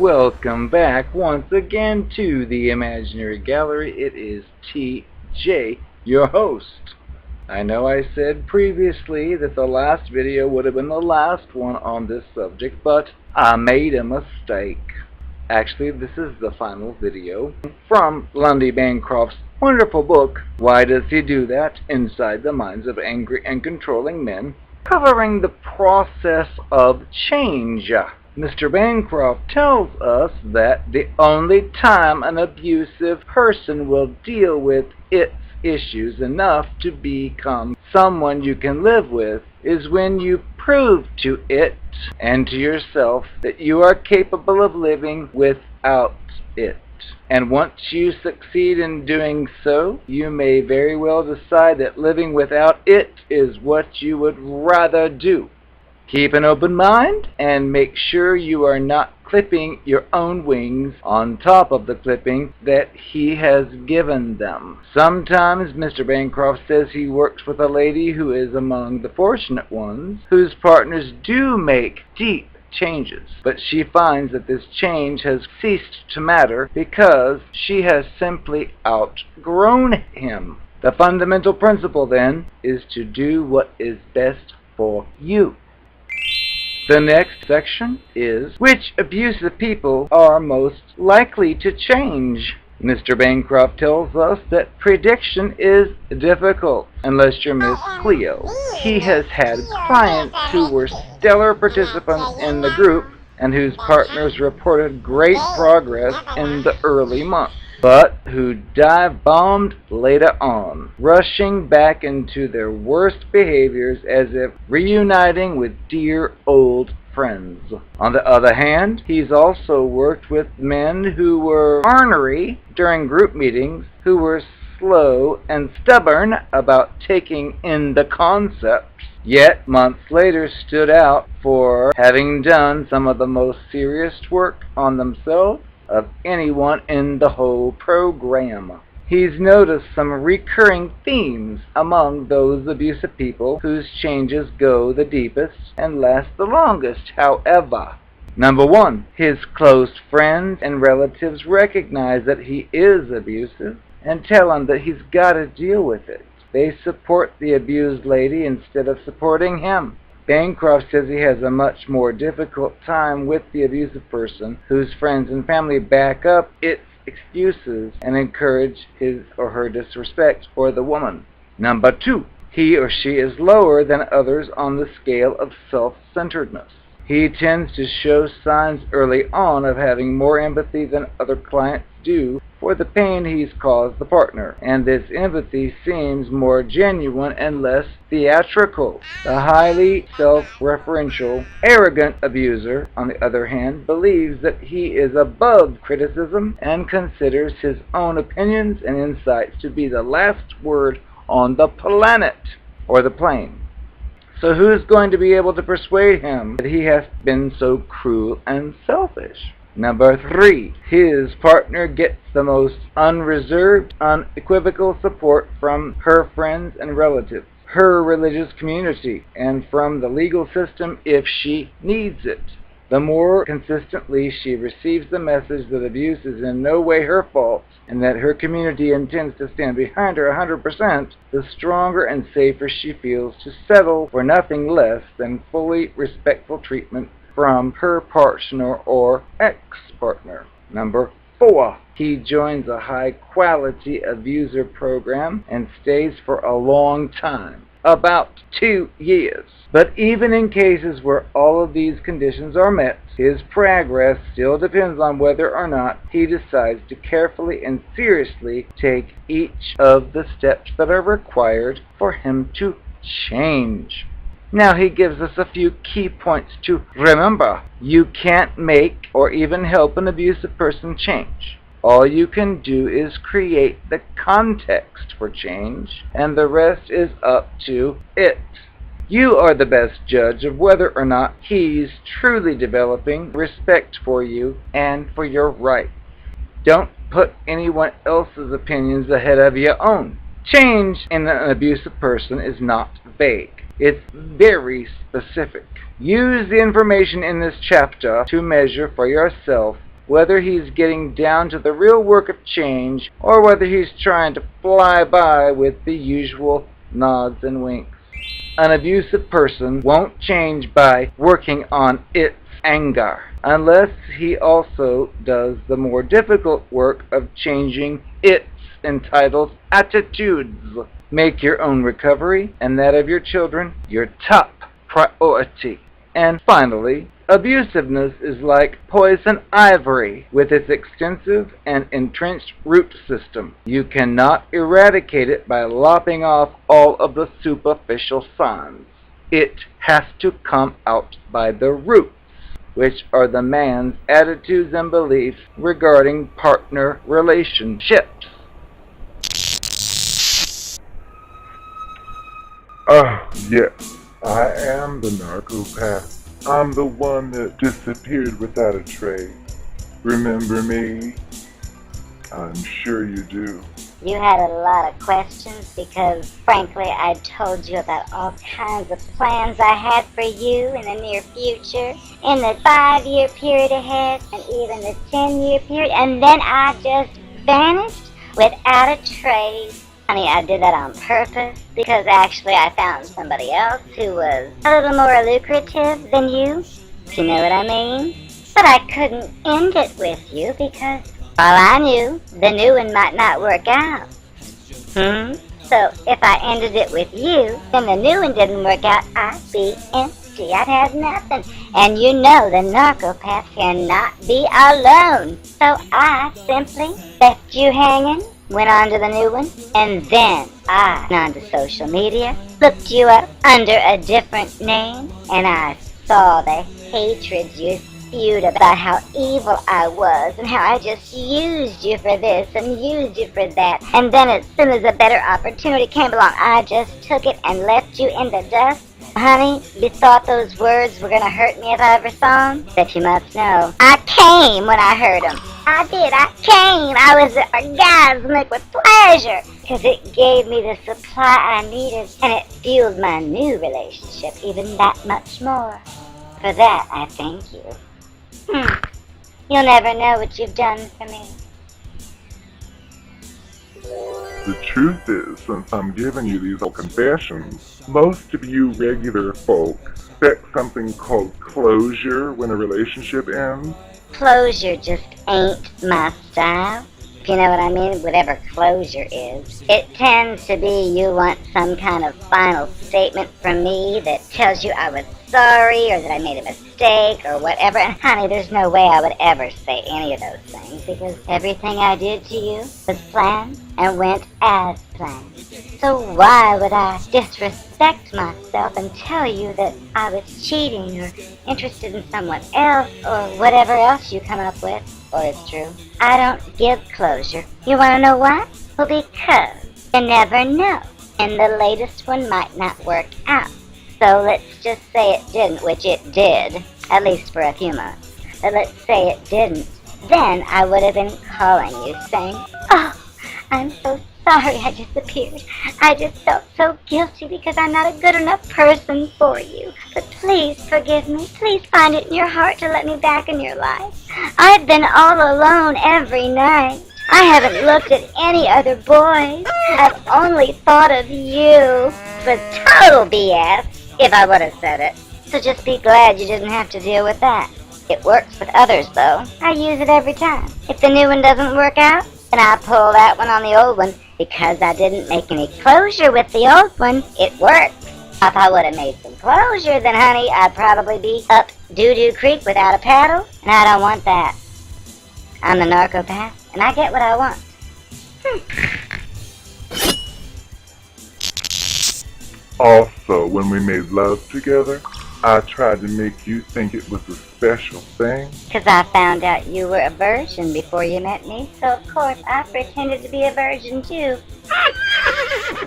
Welcome back once again to the Imaginary Gallery. It is TJ, your host. I know I said previously that the last video would have been the last one on this subject, but I made a mistake. Actually, this is the final video from Lundy Bancroft's wonderful book, Why Does He Do That? Inside the Minds of Angry and Controlling Men, covering the process of change. Mr. Bancroft tells us that the only time an abusive person will deal with its issues enough to become someone you can live with is when you prove to it and to yourself that you are capable of living without it. And once you succeed in doing so, you may very well decide that living without it is what you would rather do. Keep an open mind and make sure you are not clipping your own wings on top of the clipping that he has given them. Sometimes Mr. Bancroft says he works with a lady who is among the fortunate ones, whose partners do make deep changes, but she finds that this change has ceased to matter because she has simply outgrown him. The fundamental principle, then, is to do what is best for you. The next section is, which abusive people are most likely to change? Mr. Bancroft tells us that prediction is difficult unless you're Miss Cleo. He has had clients who were stellar participants in the group and whose partners reported great progress in the early months, but who dive-bombed later on, rushing back into their worst behaviors as if reuniting with dear old friends. On the other hand, he's also worked with men who were ornery during group meetings, who were slow and stubborn about taking in the concepts, yet months later stood out for having done some of the most serious work on themselves of anyone in the whole program. He's noticed some recurring themes among those abusive people whose changes go the deepest and last the longest, however. Number one, his close friends and relatives recognize that he is abusive and tell him that he's got to deal with it. They support the abused lady instead of supporting him. Bancroft says he has a much more difficult time with the abusive person whose friends and family back up its excuses and encourage his or her disrespect for the woman. Number two, he or she is lower than others on the scale of self-centeredness. He tends to show signs early on of having more empathy than other clients do for the pain he's caused the partner, and this empathy seems more genuine and less theatrical. The highly self-referential, arrogant abuser, on the other hand, believes that he is above criticism and considers his own opinions and insights to be the last word on the planet, or the plane. So who's going to be able to persuade him that he has been so cruel and selfish? Number three, his partner gets the most unreserved, unequivocal support from her friends and relatives, her religious community, and from the legal system if she needs it. The more consistently she receives the message that abuse is in no way her fault and that her community intends to stand behind her 100%, the stronger and safer she feels to settle for nothing less than fully respectful treatment from her partner or ex-partner. Number four, he joins a high-quality abuser program and stays for a long time, about 2 years. But even in cases where all of these conditions are met, his progress still depends on whether or not he decides to carefully and seriously take each of the steps that are required for him to change. Now he gives us a few key points to remember. You can't make or even help an abusive person change. All you can do is create the context for change, and the rest is up to it. You are the best judge of whether or not he's truly developing respect for you and for your rights. Don't put anyone else's opinions ahead of your own. Change in an abusive person is not vague. It's very specific. Use the information in this chapter to measure for yourself whether he's getting down to the real work of change or whether he's trying to fly by with the usual nods and winks. An abusive person won't change by working on its anger, unless he also does the more difficult work of changing its entitled attitudes. Make your own recovery and that of your children your top priority. And finally, abusiveness is like poison ivory with its extensive and entrenched root system. You cannot eradicate it by lopping off all of the superficial signs. It has to come out by the roots, which are the man's attitudes and beliefs regarding partner relationships. Yes, I am the narcopath. I'm the one that disappeared without a trace. Remember me? I'm sure you do. You had a lot of questions because, frankly, I told you about all kinds of plans I had for you in the near future, in the 5-year period ahead, and even the 10-year period, and then I just vanished without a trace. Honey, I did that on purpose because actually I found somebody else who was a little more lucrative than you, if you know what I mean. But I couldn't end it with you because, all I knew, the new one might not work out. So if I ended it with you, then the new one didn't work out, I'd be empty. I'd have nothing. And you know the narcopath cannot be alone. So I simply left you hanging, went on to the new one, and then I went on to social media, looked you up under a different name, and I saw the hatred you spewed about how evil I was and how I just used you for this and used you for that. And then as soon as a better opportunity came along, I just took it and left you in the dust. Honey, you thought those words were going to hurt me if I ever saw them? But you must know, I came when I heard them. I did, I came. I was orgasmic with pleasure because it gave me the supply I needed and it fueled my new relationship even that much more. For that, I thank you. You'll never know what you've done for me. The truth is, since I'm giving you these old confessions, most of you regular folk expect something called closure when a relationship ends. Closure just ain't my style. If you know what I mean, whatever closure is. It tends to be you want some kind of final statement from me that tells you I was sorry or that I made a mistake or whatever. And honey, there's no way I would ever say any of those things because everything I did to you was planned and went as planned. So why would I disrespect myself and tell you that I was cheating or interested in someone else or whatever else you come up with? Or it's true. I don't give closure. You want to know why? Well, because you never know. And the latest one might not work out. So let's just say it didn't, which it did, at least for a few months. But let's say it didn't. Then I would have been calling you saying, oh, I'm so sorry I disappeared. I just felt so guilty because I'm not a good enough person for you. But please forgive me. Please find it in your heart to let me back in your life. I've been all alone every night. I haven't looked at any other boys. I've only thought of you. It was total BS if I would have said it. So just be glad you didn't have to deal with that. It works with others, though. I use it every time. If the new one doesn't work out, then I pull that one on the old one. Because I didn't make any closure with the old one, it worked. If I would have made some closure, then honey, I'd probably be up Doo-Doo Creek without a paddle, and I don't want that. I'm the narcopath, and I get what I want. Also, when we made love together, I tried to make you think it was a special thing. Because I found out you were a virgin before you met me, so of course I pretended to be a virgin too.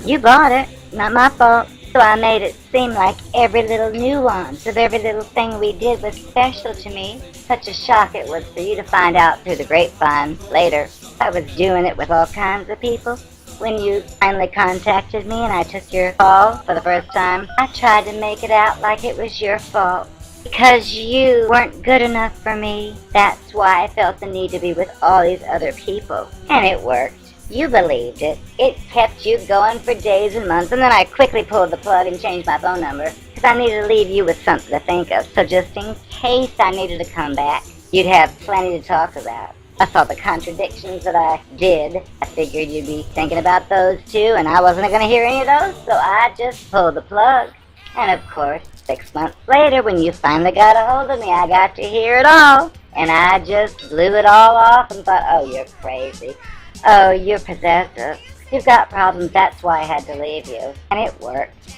You bought it, not my fault. So I made it seem like every little nuance of every little thing we did was special to me. Such a shock it was for you to find out through the grapevine later. I was doing it with all kinds of people. When you finally contacted me and I took your call for the first time, I tried to make it out like it was your fault. Because you weren't good enough for me. That's why I felt the need to be with all these other people. And it worked. You believed it. It kept you going for days and months, and then I quickly pulled the plug and changed my phone number, because I needed to leave you with something to think of, so just in case I needed to come back, you'd have plenty to talk about. I saw the contradictions that I did. I figured you'd be thinking about those too, and I wasn't going to hear any of those, so I just pulled the plug. And of course, 6 months later, when you finally got a hold of me, I got to hear it all. And I just blew it all off and thought, oh, you're crazy. Oh, you're possessive. You've got problems, that's why I had to leave you. And it worked.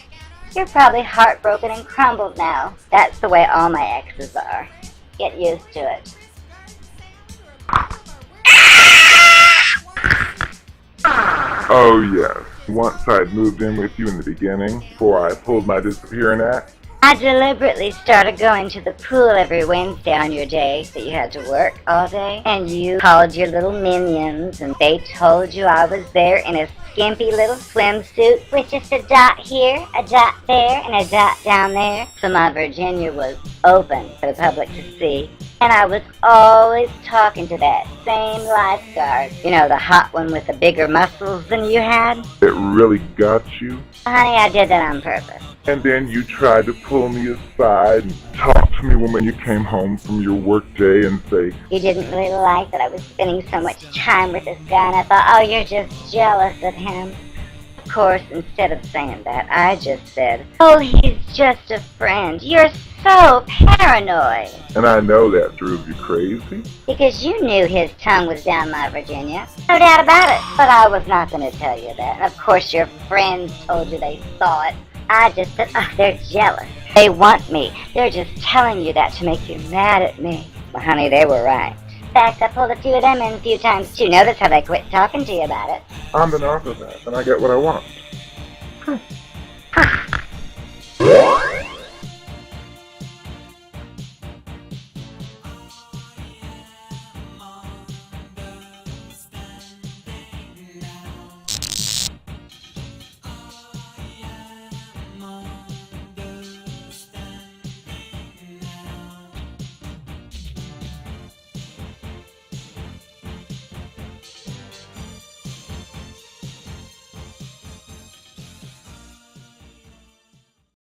You're probably heartbroken and crumbled now. That's the way all my exes are. Get used to it. Oh, yes. Once I'd moved in with you in the beginning, before I pulled my disappearing act. I deliberately started going to the pool every Wednesday on your day that you had to work all day. And you called your little minions, and they told you I was there in a skimpy little swimsuit with just a dot here, a dot there, and a dot down there. So my Virginia was open for the public to see. And I was always talking to that same lifeguard. You know, the hot one with the bigger muscles than you had? It really got you. Honey, I did that on purpose. And then you tried to pull me aside and talk to me when you came home from your work day and say, You didn't really like that I was spending so much time with this guy, and I thought, oh, you're just jealous of him. Of course, instead of saying that, I just said, oh, he's just a friend. You're so paranoid. and I know that drove you crazy. Because you knew his tongue was down my Virginia. No doubt about it. But I was not going to tell you that. And of course your friends told you they saw it. I just said, oh, they're jealous. They want me. They're just telling you that to make you mad at me. Well, honey, they were right. In fact, I pulled a few of them in a few times too. Notice how they quit talking to you about it. I'm the narcopath, and I get what I want.